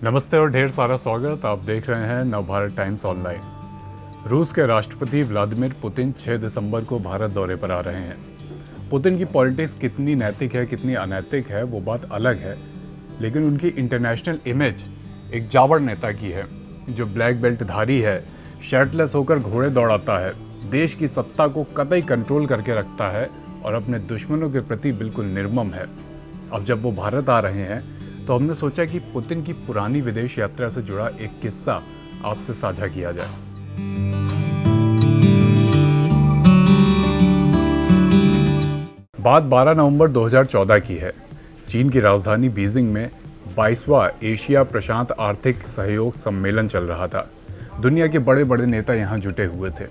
नमस्ते और ढेर सारा स्वागत। आप देख रहे हैं नवभारत टाइम्स ऑनलाइन। रूस के राष्ट्रपति व्लादिमीर पुतिन 6 दिसंबर को भारत दौरे पर आ रहे हैं। पुतिन की पॉलिटिक्स कितनी नैतिक है कितनी अनैतिक है वो बात अलग है, लेकिन उनकी इंटरनेशनल इमेज एक जावड़ नेता की है जो ब्लैक बेल्ट धारी है, शर्टलेस होकर घोड़े दौड़ाता है, देश की सत्ता को कतई कंट्रोल करके रखता है और अपने दुश्मनों के प्रति बिल्कुल निर्मम है। अब जब वो भारत आ रहे हैं तो हमने सोचा कि पुतिन की पुरानी विदेश यात्रा से जुड़ा एक किस्सा आपसे साझा किया जाए। बात 12 नवंबर 2014 की है। चीन की राजधानी बीजिंग में 22वां एशिया प्रशांत आर्थिक सहयोग सम्मेलन चल रहा था। दुनिया के बड़े बड़े नेता यहाँ जुटे हुए थे।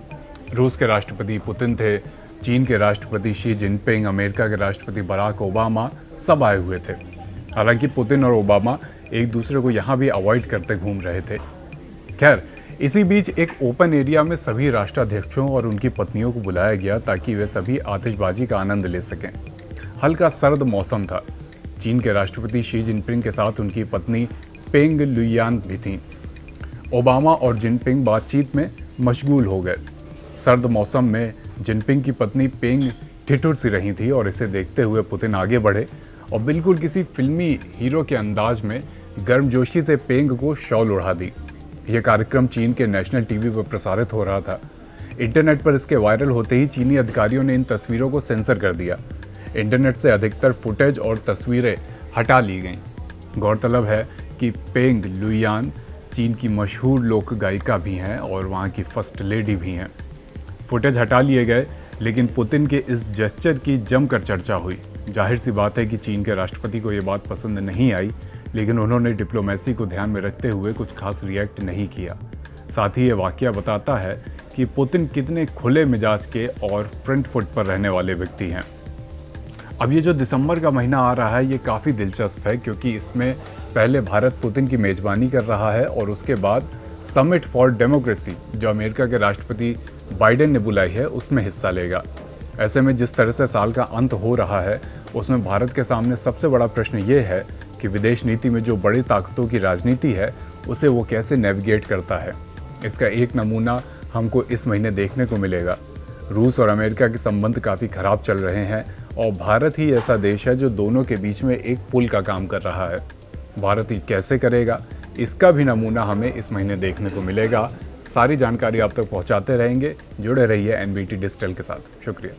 रूस के राष्ट्रपति पुतिन थे, चीन के राष्ट्रपति शी जिनपिंग, अमेरिका के राष्ट्रपति बराक ओबामा सब आए हुए थे। हालांकि पुतिन और ओबामा एक दूसरे को यहाँ भी अवॉइड करते घूम रहे थे। खैर, इसी बीच एक ओपन एरिया में सभी राष्ट्राध्यक्षों और उनकी पत्नियों को बुलाया गया ताकि वे सभी आतिशबाजी का आनंद ले सकें। हल्का सर्द मौसम था। चीन के राष्ट्रपति शी जिनपिंग के साथ उनकी पत्नी पेंग लुयान भी थीं। ओबामा और जिनपिंग बातचीत में मशगूल हो गए। सर्द मौसम में जिनपिंग की पत्नी पेंग ठिठुर सी रही थी और इसे देखते हुए पुतिन आगे बढ़े और बिल्कुल किसी फिल्मी हीरो के अंदाज में गर्मजोशी से पेंग को शॉल उड़ा दी। यह कार्यक्रम चीन के नेशनल टीवी पर प्रसारित हो रहा था। इंटरनेट पर इसके वायरल होते ही चीनी अधिकारियों ने इन तस्वीरों को सेंसर कर दिया। इंटरनेट से अधिकतर फुटेज और तस्वीरें हटा ली गईं। गौरतलब है कि पेंग लुयान चीन की मशहूर लोक गायिका भी हैं और वहाँ की फर्स्ट लेडी भी हैं। फुटेज हटा लिए गए, लेकिन पुतिन के इस जेस्चर की जमकर चर्चा हुई। जाहिर सी बात है कि चीन के राष्ट्रपति को ये बात पसंद नहीं आई, लेकिन उन्होंने डिप्लोमेसी को ध्यान में रखते हुए कुछ खास रिएक्ट नहीं किया। साथ ही ये वाकया बताता है कि पुतिन कितने खुले मिजाज के और फ्रंट फुट पर रहने वाले व्यक्ति हैं। अब ये जो दिसंबर का महीना आ रहा है ये काफ़ी दिलचस्प है, क्योंकि इसमें पहले भारत पुतिन की मेज़बानी कर रहा है और उसके बाद समिट फॉर डेमोक्रेसी जो अमेरिका के राष्ट्रपति बाइडेन ने बुलाई है उसमें हिस्सा लेगा। ऐसे में जिस तरह से साल का अंत हो रहा है उसमें भारत के सामने सबसे बड़ा प्रश्न ये है कि विदेश नीति में जो बड़ी ताकतों की राजनीति है उसे वो कैसे नेविगेट करता है। इसका एक नमूना हमको इस महीने देखने को मिलेगा। रूस और अमेरिका के संबंध काफ़ी ख़राब चल रहे हैं और भारत ही ऐसा देश है जो दोनों के बीच में एक पुल का काम कर रहा है। भारत ये कैसे करेगा, इसका भी नमूना हमें इस महीने देखने को मिलेगा। सारी जानकारी आप तक पहुंचाते रहेंगे। जुड़े रहिए NBT डिजिटल के साथ। शुक्रिया।